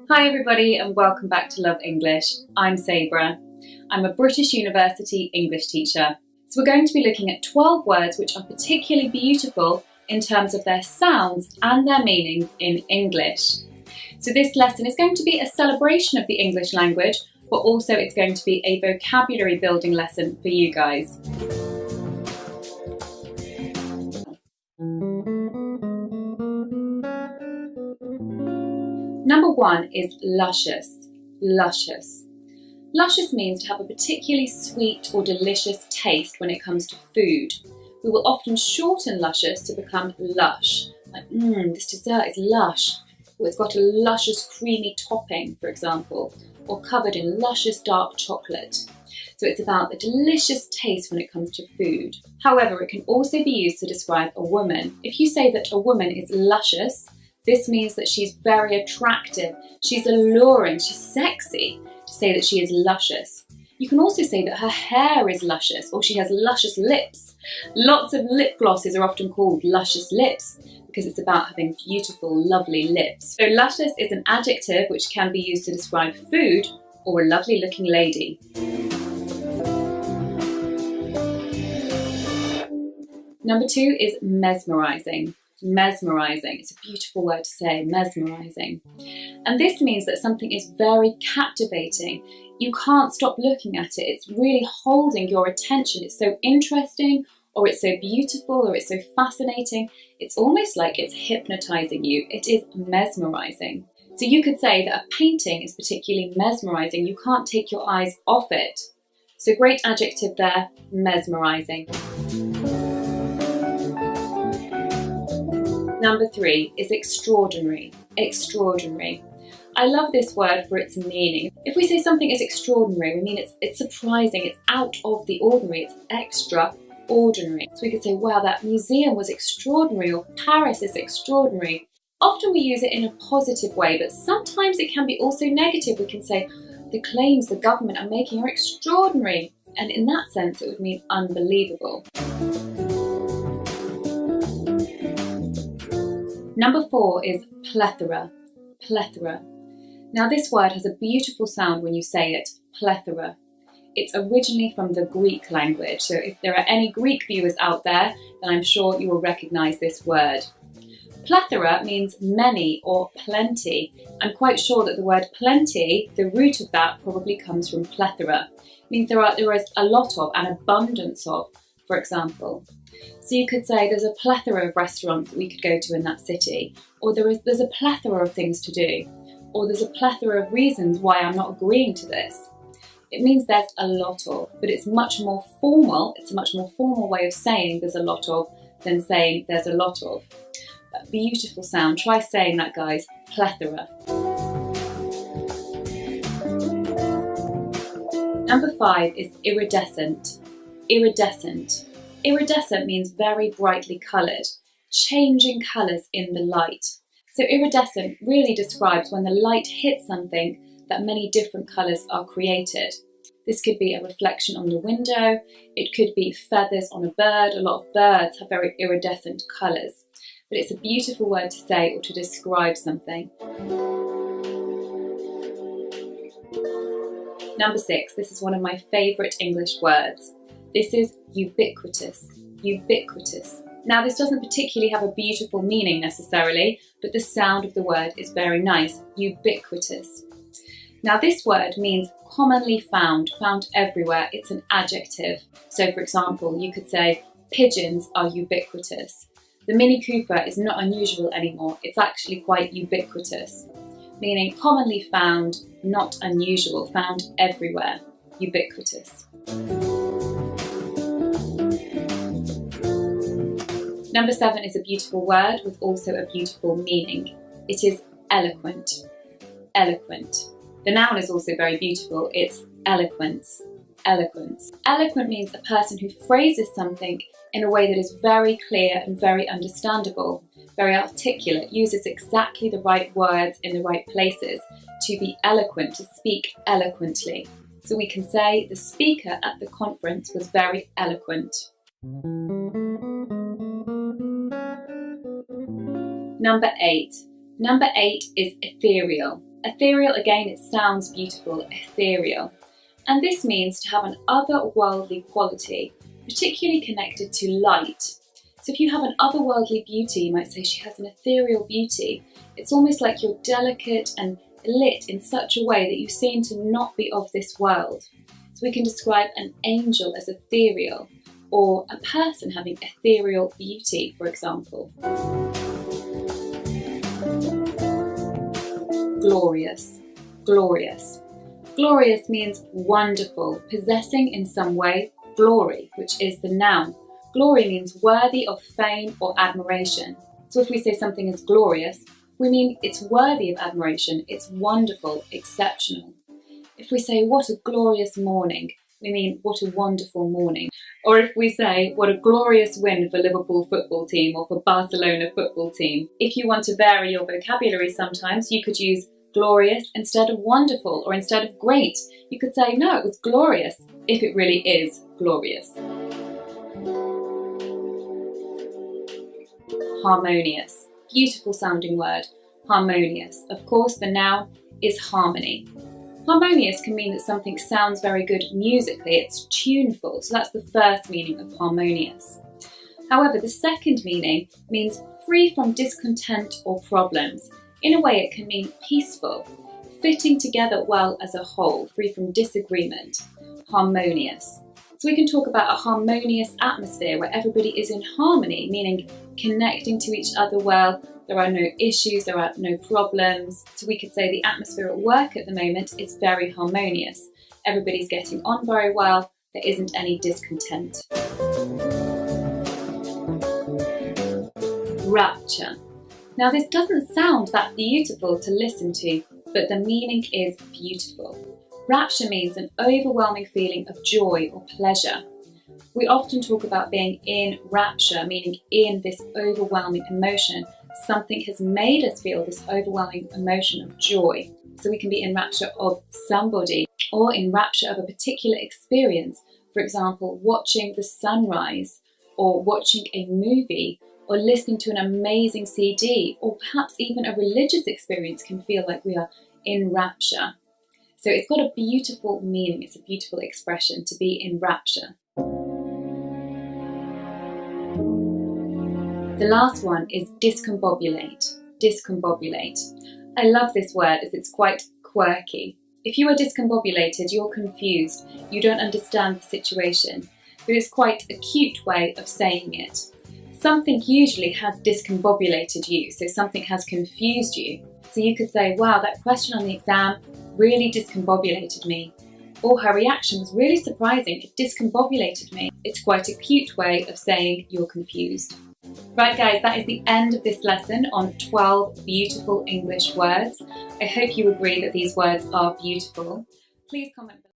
Hi everybody and welcome back to Love English. I'm Sabra. I'm a British University English teacher. So we're going to be looking at 12 words which are particularly beautiful in terms of their sounds and their meanings in English. So this lesson is going to be a celebration of the English language, but also it's going to be a vocabulary building lesson for you guys. Number one is luscious. Luscious. Luscious means to have a particularly sweet or delicious taste when it comes to food. We will often shorten luscious to become lush. Like, this dessert is lush. Or it's got a luscious creamy topping, for example, or covered in luscious dark chocolate. So it's about the delicious taste when it comes to food. However, it can also be used to describe a woman. If you say that a woman is luscious, this means that she's very attractive, she's alluring, she's sexy. To say that she is luscious. You can also say that her hair is luscious or she has luscious lips. Lots of lip glosses are often called luscious lips because it's about having beautiful, lovely lips. So luscious is an adjective which can be used to describe food or a lovely looking lady. Number two is mesmerising. Mesmerising. It's a beautiful word to say, mesmerising. And this means that something is very captivating. You can't stop looking at it. It's really holding your attention. It's so interesting, or it's so beautiful, or it's so fascinating. It's almost like it's hypnotising you. It is mesmerising. So you could say that a painting is particularly mesmerising. You can't take your eyes off it. So great adjective there, mesmerising. Number three is extraordinary. Extraordinary. I love this word for its meaning. If we say something is extraordinary, we mean it's surprising, it's out of the ordinary, it's extraordinary. So we could say, wow, that museum was extraordinary, or Paris is extraordinary. Often we use it in a positive way, but sometimes it can be also negative. We can say, the claims the government are making are extraordinary. And in that sense, it would mean unbelievable. Number four is plethora. Plethora. Now this word has a beautiful sound when you say it, plethora. It's originally from the Greek language, so if there are any Greek viewers out there, then I'm sure you will recognise this word. Plethora means many or plenty. I'm quite sure that the word plenty, the root of that probably comes from plethora. It means there is a lot of, an abundance of, for example. So you could say there's a plethora of restaurants that we could go to in that city, or there's a plethora of things to do, or there's a plethora of reasons why I'm not agreeing to this. It means there's a lot of, but it's much more formal. It's a much more formal way of saying there's a lot of than saying there's a lot of. A beautiful sound. Try saying that, guys. Plethora. Number five is iridescent. Iridescent. Iridescent means very brightly coloured, changing colours in the light. So iridescent really describes when the light hits something that many different colours are created. This could be a reflection on the window, it could be feathers on a bird. A lot of birds have very iridescent colours, but it's a beautiful word to say or to describe something. Number six, this is one of my favourite English words. This is ubiquitous. Ubiquitous. Now this doesn't particularly have a beautiful meaning necessarily, but the sound of the word is very nice. Ubiquitous. Now this word means commonly found, found everywhere. It's an adjective. So for example, you could say pigeons are ubiquitous. The Mini Cooper is not unusual anymore. It's actually quite ubiquitous, meaning commonly found, not unusual, found everywhere. Ubiquitous. Number seven is a beautiful word with also a beautiful meaning. It is eloquent. Eloquent. The noun is also very beautiful. It's eloquence. Eloquence. Eloquent means a person who phrases something in a way that is very clear and very understandable, very articulate, uses exactly the right words in the right places. To be eloquent, to speak eloquently. So we can say the speaker at the conference was very eloquent. Number 8. Number 8 is ethereal. Ethereal, again, it sounds beautiful, ethereal. And this means to have an otherworldly quality, particularly connected to light. So if you have an otherworldly beauty, you might say she has an ethereal beauty. It's almost like you're delicate and lit in such a way that you seem to not be of this world. So we can describe an angel as ethereal, or a person having ethereal beauty, for example. Glorious, glorious. Glorious means wonderful, possessing in some way glory, which is the noun. Glory means worthy of fame or admiration. So if we say something is glorious, we mean it's worthy of admiration, it's wonderful, exceptional. If we say what a glorious morning, we mean what a wonderful morning. Or if we say what a glorious win for Liverpool football team or for Barcelona football team. If you want to vary your vocabulary sometimes, you could use glorious instead of wonderful, or instead of great. You could say, no, it was glorious, if it really is glorious. Harmonious. Beautiful sounding word. Harmonious. Of course, the noun is harmony. Harmonious can mean that something sounds very good musically, it's tuneful, so that's the first meaning of harmonious. However, the second meaning means free from discontent or problems. In a way, it can mean peaceful, fitting together well as a whole, free from disagreement, harmonious. So we can talk about a harmonious atmosphere where everybody is in harmony, meaning connecting to each other well. There are no issues, there are no problems. So we could say the atmosphere at work at the moment is very harmonious. Everybody's getting on very well, there isn't any discontent. Rapture. Now this doesn't sound that beautiful to listen to, but the meaning is beautiful. Rapture means an overwhelming feeling of joy or pleasure. We often talk about being in rapture, meaning in this overwhelming emotion. Something has made us feel this overwhelming emotion of joy. So we can be in rapture of somebody, or in rapture of a particular experience. For example, watching the sunrise, or watching a movie, or listening to an amazing CD, or perhaps even a religious experience can feel like we are in rapture. So it's got a beautiful meaning, it's a beautiful expression to be in rapture. The last one is discombobulate. Discombobulate. I love this word as it's quite quirky. If you are discombobulated, you're confused, you don't understand the situation, but it's quite a cute way of saying it. Something usually has discombobulated you, so something has confused you. So you could say, wow, that question on the exam really discombobulated me. Or her reaction was really surprising, it discombobulated me. It's quite a cute way of saying you're confused. Right guys, that is the end of this lesson on 12 beautiful English words. I hope you agree that these words are beautiful. Please comment below.